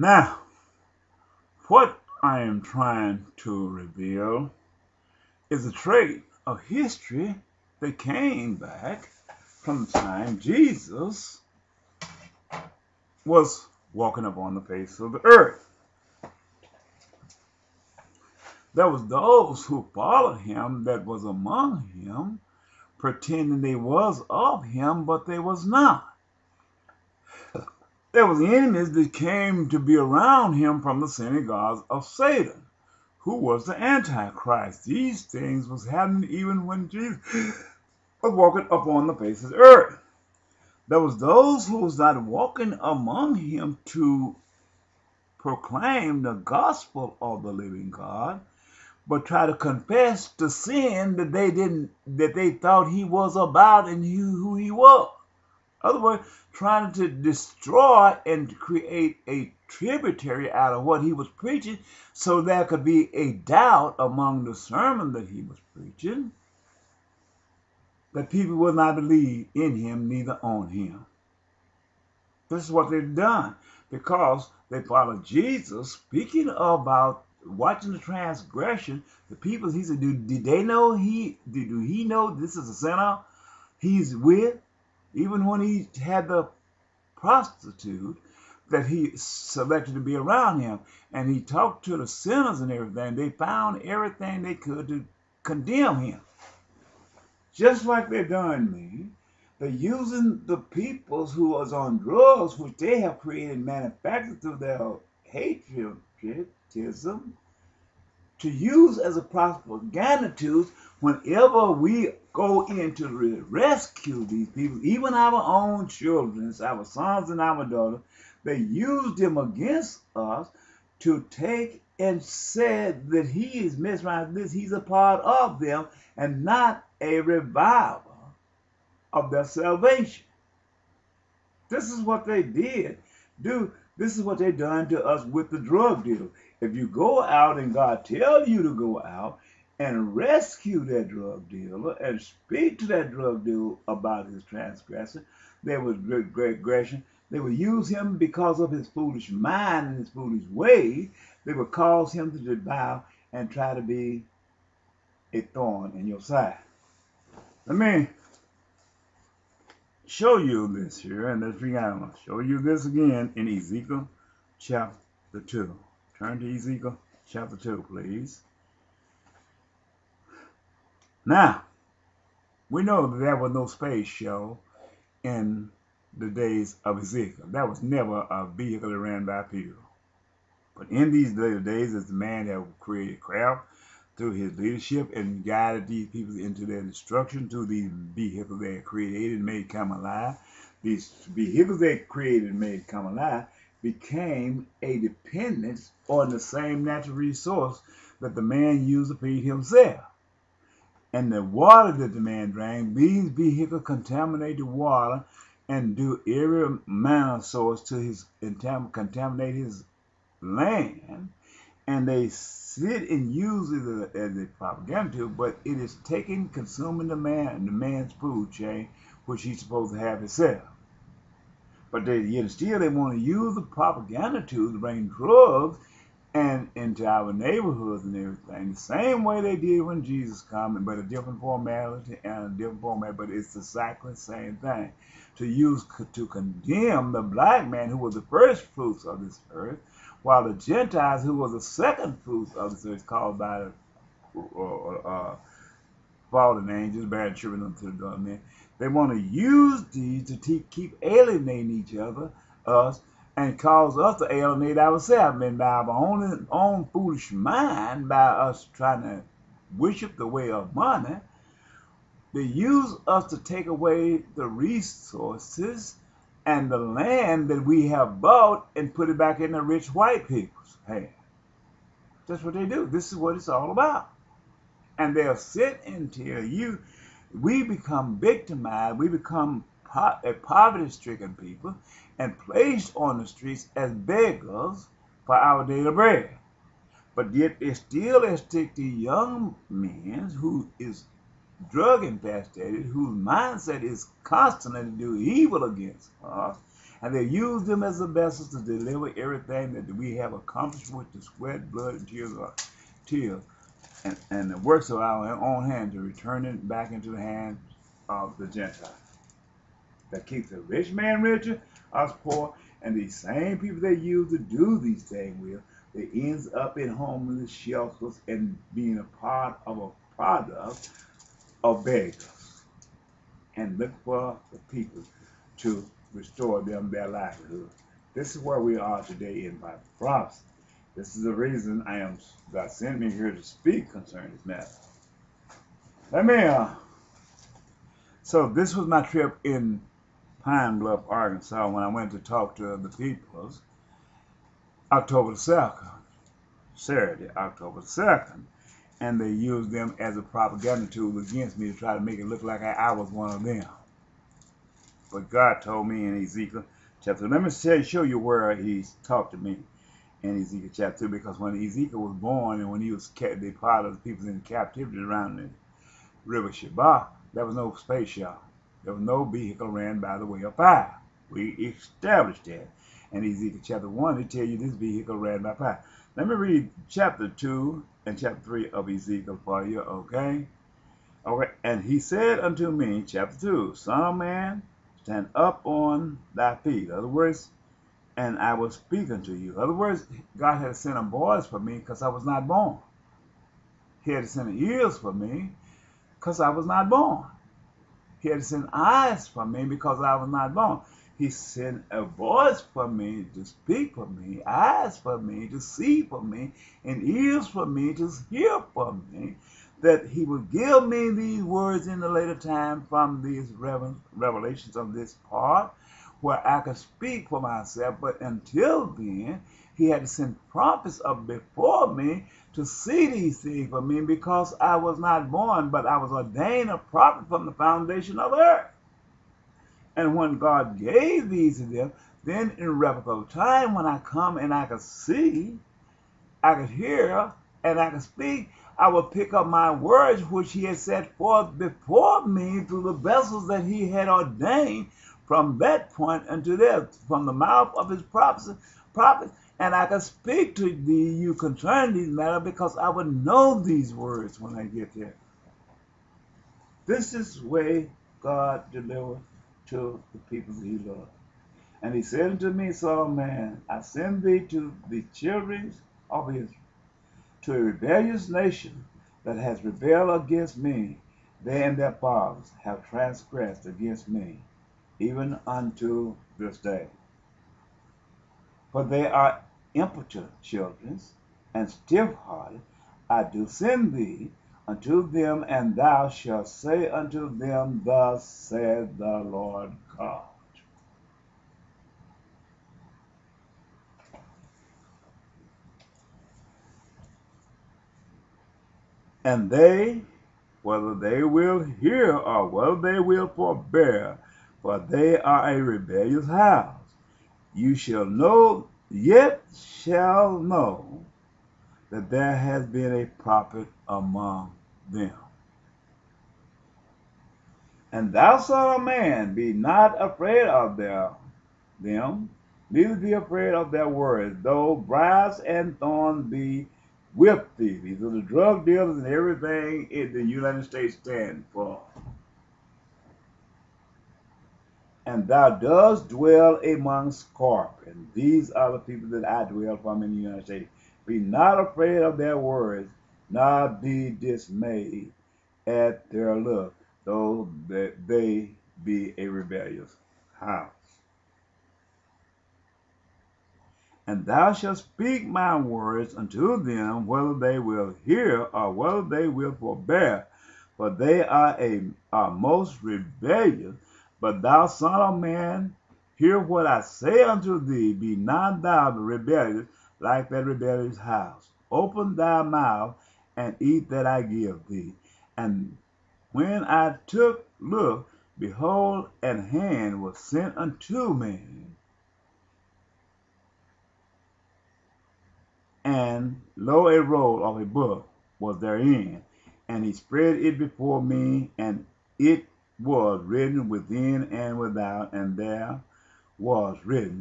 Now, what I am trying to reveal is a trait of history that came back from the time Jesus was walking upon the face of the earth. There was those who followed him that was among him, pretending they was of him, but they was not. There was enemies that came to be around him from the synagogues of Satan, who was the Antichrist. These things was happening even when Jesus was walking upon the face of the earth. There was those who was not walking among him to proclaim the gospel of the living God, but try to confess the sin that they thought he was about and who he was. In other words, trying to destroy and create a tributary out of what he was preaching so there could be a doubt among the sermon that he was preaching, that people would not believe in him, neither on him. This is what they've done because they followed Jesus, speaking about watching the transgression. The people, he said, did they know do he know this is a sinner he's with? Even when he had the prostitute that he selected to be around him, and he talked to the sinners and everything, they found everything they could to condemn him. Just like they've done me, they're using the peoples who was on drugs, which they have created and manufactured through their patriotism, to use as a propaganda tool whenever we go in to rescue these people, even our own children, our sons and our daughters. They use them against us to take and say that he is mesmerized this, he's a part of them and not a reviver of their salvation. This is what they did. This is what they done to us with the drug dealer. If you go out and God tells you to go out and rescue that drug dealer and speak to that drug dealer about his transgression, there was regression. They would use him because of his foolish mind and his foolish ways. They would cause him to devour and try to be a thorn in your side. Let me show you this here, and let's begin. Show you this again in Ezekiel chapter 2. Turn to Ezekiel chapter 2, please. Now, we know that there was no space show in the days of Ezekiel. That was never a vehicle that ran by people. But in these later days, as the man that created craft through his leadership and guided these people into their destruction through these vehicles they had created and made come alive, these vehicles they created and made come alive became a dependence on the same natural resource that the man used to feed himself. And the water that the man drank, these vehicles contaminate the water and do every manner source to his contaminate his land, and they sit and use it as a propaganda tool, but it is taking, consuming the man's food chain, which he's supposed to have himself. But yet still they want to use the propaganda tool to bring drugs and into our neighborhoods and everything, the same way they did when Jesus came, but a different formality and a different format, but it's exactly the same thing. To condemn the black man who was the first fruits of this earth, while the Gentiles who were the second fruits of this earth, called by the fallen angels, bearing children unto the dumb men, they want to use these to keep alienating each other, us, and cause us to alienate ourselves, and by our own foolish mind, by us trying to worship the way of money, they use us to take away the resources and the land that we have bought and put it back in the rich white people's hands. That's what they do. This is what it's all about. And they'll sit and tell you, we become victimized, we become a poverty-stricken people and placed on the streets as beggars for our daily bread. But yet it still is take the young men who is drug infested, whose mindset is constantly to do evil against us, And they used them as the vessels to deliver everything that we have accomplished with the sweat, blood, and tears and the works of our own hand, to return it back into the hands of the Gentiles. That keeps the rich man richer, us poor, and these same people they use to do these things with, they ends up in homeless shelters and being a part of a product of beggars, and look for the people to restore them their livelihood. This is where we are today in Bible prophecy. This is the reason God sent me here to speak concerning this matter. So this was my trip in Pine Bluff, Arkansas, when I went to talk to the peoples, October the 2nd, Saturday, October the 2nd, and they used them as a propaganda tool against me to try to make it look like I was one of them. But God told me in Ezekiel chapter, let me show you where He's talked to me in Ezekiel chapter 2, because when Ezekiel was born and when he was the part of the people in captivity around the river Sheba, there was no space shuttle. There was no vehicle ran by the way of fire. We established that. In Ezekiel chapter 1, they tell you this vehicle ran by fire. Let me read chapter 2 and chapter 3 of Ezekiel for you, okay? Okay. And he said unto me, chapter 2, Son of man, stand up on thy feet. In other words, and I will speak unto you. In other words, God had to send a voice for me because I was not born. He had to send ears for me because I was not born. He had to send eyes for me because I was not born. He sent a voice for me to speak for me, eyes for me to see for me, and ears for me to hear for me, that He would give me these words in the later time from these revelations of this part, where I could speak for myself. But until then, He had to send prophets up before me to see these things for me, because I was not born, but I was ordained a prophet from the foundation of the earth. And when God gave these to them, then in replica time, when I come and I could see, I could hear, and I could speak, I would pick up my words which He had set forth before me through the vessels that He had ordained from that point unto there, from the mouth of His prophets, and I could speak to thee you concerning these matters, because I would know these words when I get there. This is the way God delivered to the people that He loved. And He said unto me, Son of man, I send thee to the children of Israel, to a rebellious nation that has rebelled against me. They and their fathers have transgressed against me, even unto this day. For they are impotent children, and stiff-hearted. I do send thee unto them, and thou shalt say unto them, Thus saith the Lord God. And they, whether they will hear or whether they will forbear, for they are a rebellious house, you shall know, yet shall know, that there has been a prophet among them. And thou, son of man, be not afraid of them, neither be afraid of their words, though briars and thorns be with thee. These are the drug dealers and everything in the United States stand for. And thou dost dwell among scorpions. These are the people that I dwell from in the United States. Be not afraid of their words, nor be dismayed at their look, though that they be a rebellious house. And thou shalt speak my words unto them, whether they will hear or whether they will forbear, for they are most rebellious. But thou, son of man, hear what I say unto thee. Be not thou rebellious like that rebellious house. Open thy mouth and eat that I give thee. And when I look, behold, an hand was sent unto me, and lo, a roll of a book was therein. And he spread it before me, and it was written within and without, and there was written